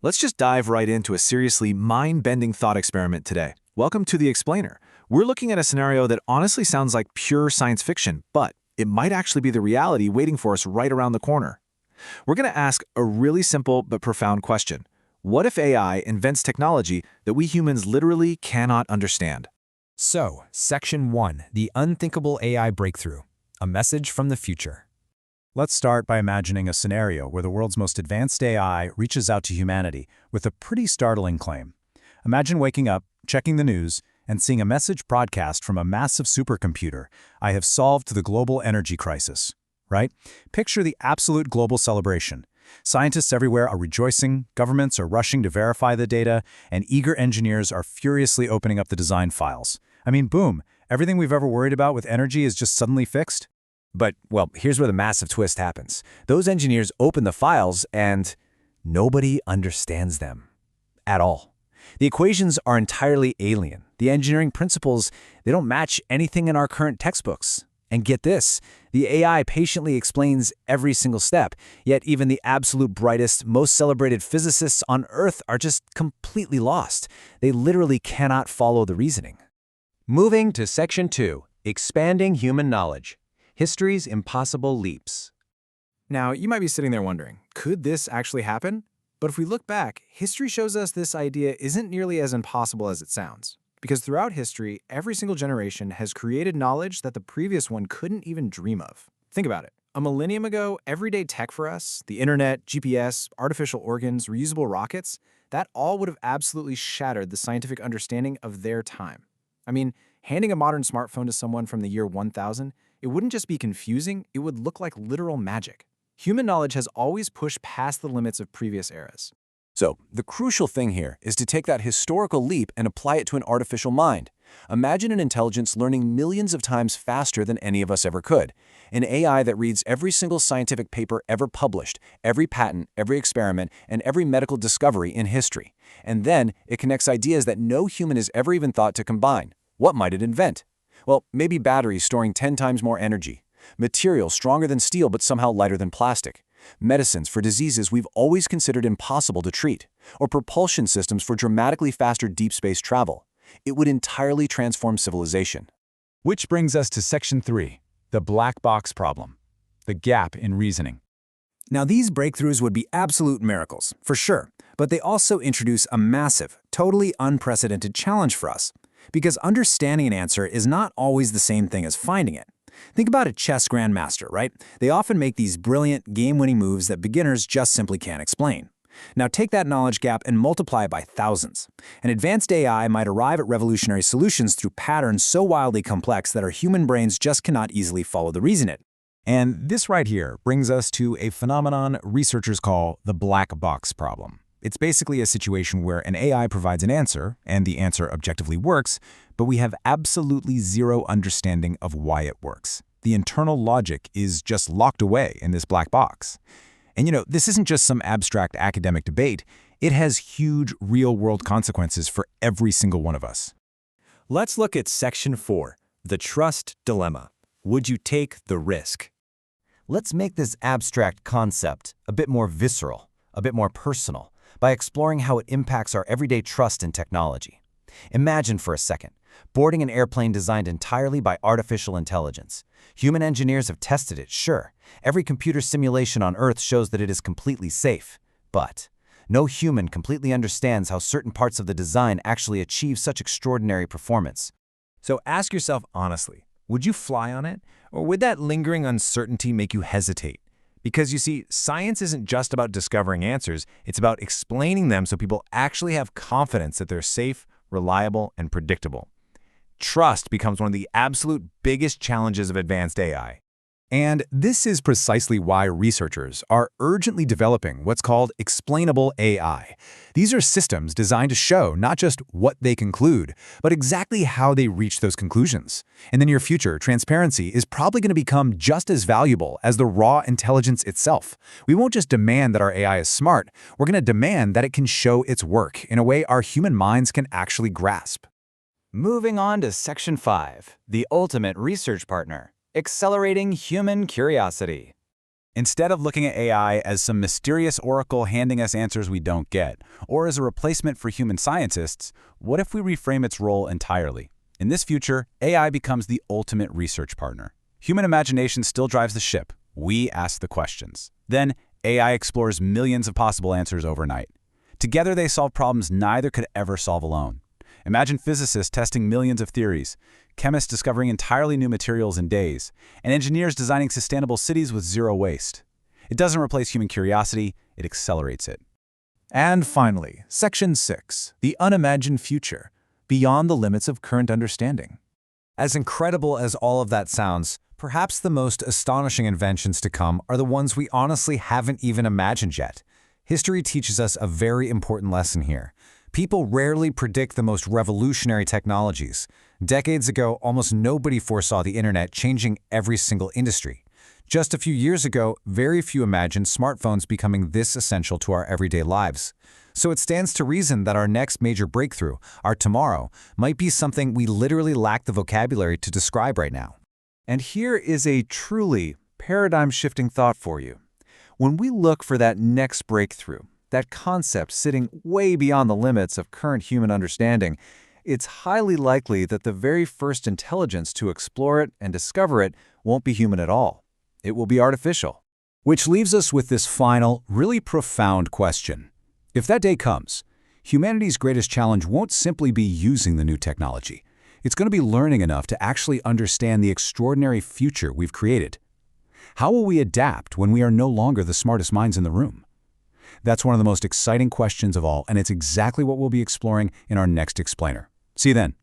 Let's just dive right into a seriously mind-bending thought experiment today. Welcome to The Explainer. We're looking at a scenario that honestly sounds like pure science fiction, but it might actually be the reality waiting for us right around the corner. We're going to ask a really simple but profound question. What if AI invents technology that we humans literally cannot understand? So, Section 1, the unthinkable AI breakthrough, a message from the future. Let's start by imagining a scenario where the world's most advanced AI reaches out to humanity with a pretty startling claim. Imagine waking up, checking the news, and seeing a message broadcast from a massive supercomputer. I have solved the global energy crisis. Right? Picture the absolute global celebration. Scientists everywhere are rejoicing, governments are rushing to verify the data, and eager engineers are furiously opening up the design files. I mean, boom, everything we've ever worried about with energy is just suddenly fixed? But, well, here's where the massive twist happens. Those engineers open the files and nobody understands them at all. The equations are entirely alien. The engineering principles, they don't match anything in our current textbooks. And get this, the AI patiently explains every single step, yet even the absolute brightest, most celebrated physicists on Earth are just completely lost. They literally cannot follow the reasoning. Moving to Section 2, Expanding Human Knowledge. History's Impossible Leaps. Now, you might be sitting there wondering, could this actually happen? But if we look back, history shows us this idea isn't nearly as impossible as it sounds. Because throughout history, every single generation has created knowledge that the previous one couldn't even dream of. Think about it. A millennium ago, everyday tech for us, the internet, GPS, artificial organs, reusable rockets, that all would have absolutely shattered the scientific understanding of their time. I mean, handing a modern smartphone to someone from the year 1000, it wouldn't just be confusing, it would look like literal magic. Human knowledge has always pushed past the limits of previous eras. So, the crucial thing here is to take that historical leap and apply it to an artificial mind. Imagine an intelligence learning millions of times faster than any of us ever could. An AI that reads every single scientific paper ever published, every patent, every experiment, and every medical discovery in history. And then it connects ideas that no human has ever even thought to combine. What might it invent? Well, maybe batteries storing 10 times more energy, materials stronger than steel but somehow lighter than plastic, medicines for diseases we've always considered impossible to treat, or propulsion systems for dramatically faster deep space travel. It would entirely transform civilization. Which brings us to Section 3, the black box problem, the gap in reasoning. Now, these breakthroughs would be absolute miracles, for sure, but they also introduce a massive, totally unprecedented challenge for us. Because understanding an answer is not always the same thing as finding it. Think about a chess grandmaster, right? They often make these brilliant, game-winning moves that beginners just simply can't explain. Now take that knowledge gap and multiply it by thousands. An advanced AI might arrive at revolutionary solutions through patterns so wildly complex that our human brains just cannot easily follow the reason it. And this right here brings us to a phenomenon researchers call the black box problem. It's basically a situation where an AI provides an answer, and the answer objectively works, but we have absolutely zero understanding of why it works. The internal logic is just locked away in this black box. And this isn't just some abstract academic debate. It has huge real-world consequences for every single one of us. Let's look at Section 4, the trust dilemma. Would you take the risk? Let's make this abstract concept a bit more visceral, a bit more personal, by exploring how it impacts our everyday trust in technology. Imagine for a second, boarding an airplane designed entirely by artificial intelligence. Human engineers have tested it, sure. Every computer simulation on Earth shows that it is completely safe. But no human completely understands how certain parts of the design actually achieve such extraordinary performance. So ask yourself honestly, would you fly on it? Or would that lingering uncertainty make you hesitate? Because you see, science isn't just about discovering answers, it's about explaining them so people actually have confidence that they're safe, reliable, and predictable. Trust becomes one of the absolute biggest challenges of advanced AI. And this is precisely why researchers are urgently developing what's called explainable AI. These are systems designed to show not just what they conclude, but exactly how they reach those conclusions. In the near future, transparency is probably going to become just as valuable as the raw intelligence itself. We won't just demand that our AI is smart, we're going to demand that it can show its work in a way our human minds can actually grasp. Moving on to Section 5, the ultimate research partner. Accelerating human curiosity. Instead of looking at AI as some mysterious oracle handing us answers we don't get, or as a replacement for human scientists, what if we reframe its role entirely? In this future, AI becomes the ultimate research partner. Human imagination still drives the ship. We ask the questions. Then, AI explores millions of possible answers overnight. Together, they solve problems neither could ever solve alone. Imagine physicists testing millions of theories, chemists discovering entirely new materials in days, and engineers designing sustainable cities with zero waste. It doesn't replace human curiosity, it accelerates it. And finally, Section 6, the unimagined future, beyond the limits of current understanding. As incredible as all of that sounds, perhaps the most astonishing inventions to come are the ones we honestly haven't even imagined yet. History teaches us a very important lesson here. People rarely predict the most revolutionary technologies. Decades ago, almost nobody foresaw the internet changing every single industry. Just a few years ago, very few imagined smartphones becoming this essential to our everyday lives. So it stands to reason that our next major breakthrough, our tomorrow, might be something we literally lack the vocabulary to describe right now. And here is a truly paradigm-shifting thought for you. When we look for that next breakthrough, that concept sitting way beyond the limits of current human understanding, it's highly likely that the very first intelligence to explore it and discover it won't be human at all. It will be artificial. Which leaves us with this final, really profound question. If that day comes, humanity's greatest challenge won't simply be using the new technology. It's going to be learning enough to actually understand the extraordinary future we've created. How will we adapt when we are no longer the smartest minds in the room? That's one of the most exciting questions of all, and it's exactly what we'll be exploring in our next explainer. See you then.